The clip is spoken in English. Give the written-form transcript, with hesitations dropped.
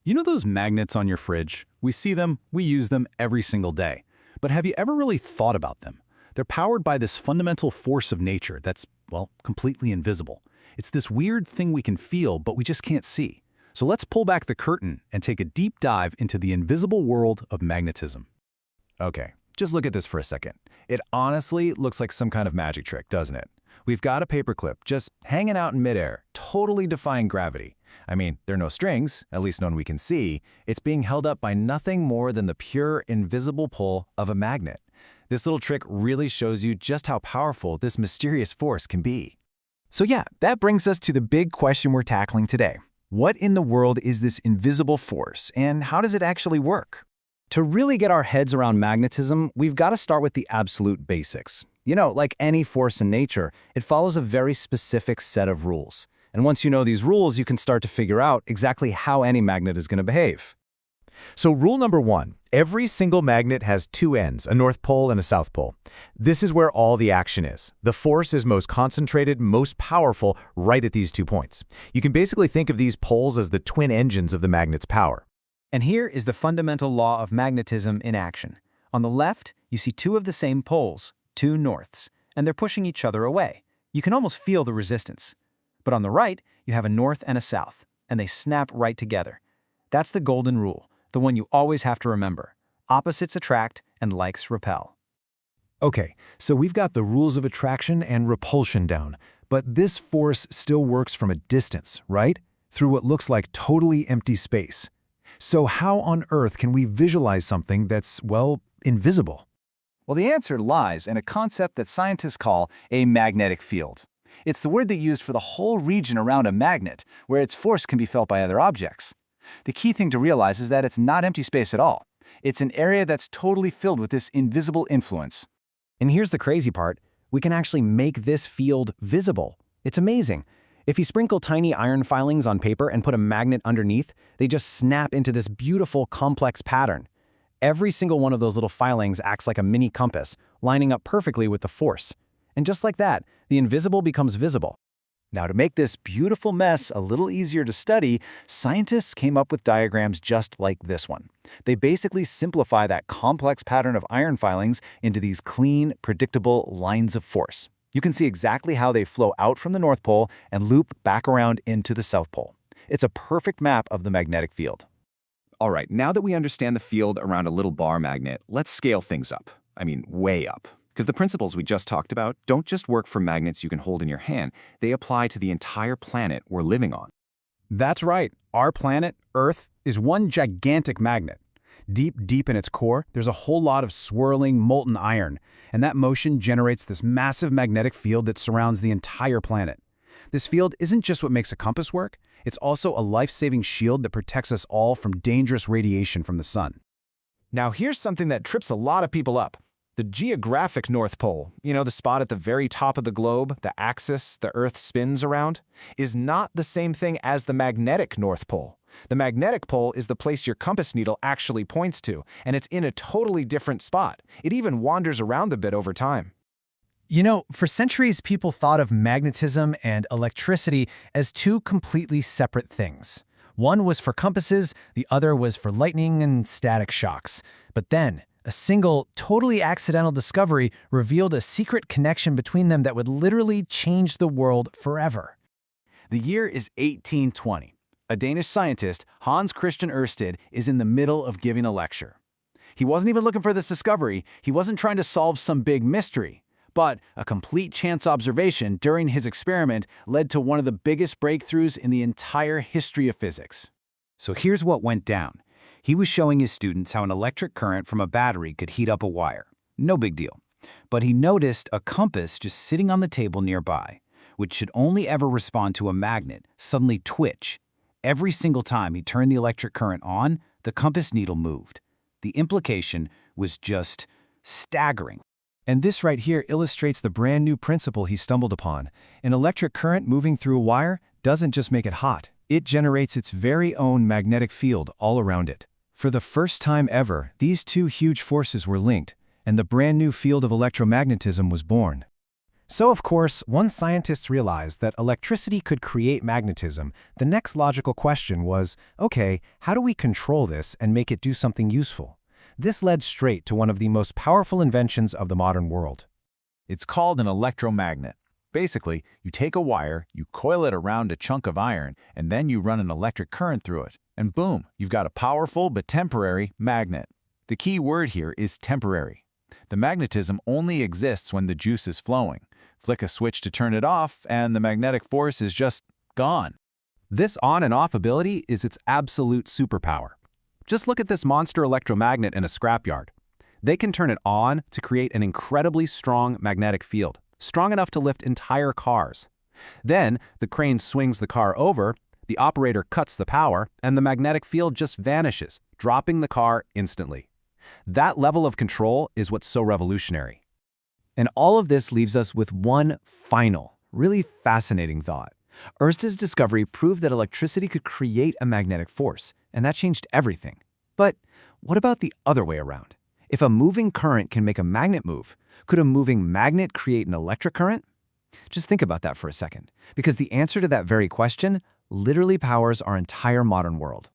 You know those magnets on your fridge? We see them, we use them every single day. But have you ever really thought about them? They're powered by this fundamental force of nature that's, well, completely invisible. It's this weird thing we can feel, but we just can't see. So let's pull back the curtain and take a deep dive into the invisible world of magnetism. Okay, just look at this for a second. It honestly looks like some kind of magic trick, doesn't it? We've got a paperclip just hanging out in midair, totally defying gravity. I mean, there are no strings, at least none we can see. It's being held up by nothing more than the pure, invisible pull of a magnet. This little trick really shows you just how powerful this mysterious force can be. So yeah, that brings us to the big question we're tackling today. What in the world is this invisible force, and how does it actually work? To really get our heads around magnetism, we've got to start with the absolute basics. You know, like any force in nature, it follows a very specific set of rules. And once you know these rules, you can start to figure out exactly how any magnet is going to behave. So rule number 1, every single magnet has two ends, a north pole and a south pole. This is where all the action is. The force is most concentrated, most powerful right at these 2 points. You can basically think of these poles as the twin engines of the magnet's power. And here is the fundamental law of magnetism in action. On the left, you see two of the same poles, two norths, and they're pushing each other away. You can almost feel the resistance. But on the right, you have a north and a south, and they snap right together. That's the golden rule, the one you always have to remember. Opposites attract and likes repel. Okay, so we've got the rules of attraction and repulsion down, but this force still works from a distance, right? Through what looks like totally empty space. So how on earth can we visualize something that's, well, invisible? Well, the answer lies in a concept that scientists call a magnetic field. It's the word they used for the whole region around a magnet, where its force can be felt by other objects. The key thing to realize is that it's not empty space at all. It's an area that's totally filled with this invisible influence. And here's the crazy part. We can actually make this field visible. It's amazing. If you sprinkle tiny iron filings on paper and put a magnet underneath, they just snap into this beautiful, complex pattern. Every single one of those little filings acts like a mini compass, lining up perfectly with the force. And just like that, the invisible becomes visible. Now, to make this beautiful mess a little easier to study, scientists came up with diagrams just like this one. They basically simplify that complex pattern of iron filings into these clean, predictable lines of force. You can see exactly how they flow out from the North Pole and loop back around into the South Pole. It's a perfect map of the magnetic field. All right, now that we understand the field around a little bar magnet, let's scale things up. I mean, way up. Because the principles we just talked about don't just work for magnets you can hold in your hand, they apply to the entire planet we're living on. That's right. Our planet, Earth, is one gigantic magnet. Deep in its core, there's a whole lot of swirling, molten iron, and that motion generates this massive magnetic field that surrounds the entire planet. This field isn't just what makes a compass work, it's also a life-saving shield that protects us all from dangerous radiation from the sun. Now here's something that trips a lot of people up. The geographic North Pole, you know, the spot at the very top of the globe, the axis the Earth spins around, is not the same thing as the magnetic North Pole. The magnetic pole is the place your compass needle actually points to, and it's in a totally different spot. It even wanders around a bit over time. You know, for centuries, people thought of magnetism and electricity as two completely separate things. One was for compasses, the other was for lightning and static shocks. But then, a single, totally accidental discovery revealed a secret connection between them that would literally change the world forever. The year is 1820. A Danish scientist, Hans Christian Ørsted, is in the middle of giving a lecture. He wasn't even looking for this discovery. He wasn't trying to solve some big mystery. But a complete chance observation during his experiment led to one of the biggest breakthroughs in the entire history of physics. So here's what went down. He was showing his students how an electric current from a battery could heat up a wire. No big deal. But he noticed a compass just sitting on the table nearby, which should only ever respond to a magnet, suddenly twitch. Every single time he turned the electric current on, the compass needle moved. The implication was just staggering. And this right here illustrates the brand new principle he stumbled upon. An electric current moving through a wire doesn't just make it hot. It generates its very own magnetic field all around it. For the first time ever, these two huge forces were linked, and the brand new field of electromagnetism was born. So, of course, once scientists realized that electricity could create magnetism, the next logical question was, okay, how do we control this and make it do something useful? This led straight to one of the most powerful inventions of the modern world. It's called an electromagnet. Basically, you take a wire, you coil it around a chunk of iron, and then you run an electric current through it. And boom, you've got a powerful but temporary magnet. The key word here is temporary. The magnetism only exists when the juice is flowing. Flick a switch to turn it off, and the magnetic force is just gone. This on and off ability is its absolute superpower. Just look at this monster electromagnet in a scrapyard. They can turn it on to create an incredibly strong magnetic field, strong enough to lift entire cars. Then, the crane swings the car over, the operator cuts the power, and the magnetic field just vanishes, dropping the car instantly. That level of control is what's so revolutionary. And all of this leaves us with one final, really fascinating thought. Ørsted's discovery proved that electricity could create a magnetic force, and that changed everything. But what about the other way around? If a moving current can make a magnet move, could a moving magnet create an electric current? Just think about that for a second, because the answer to that very question literally powers our entire modern world.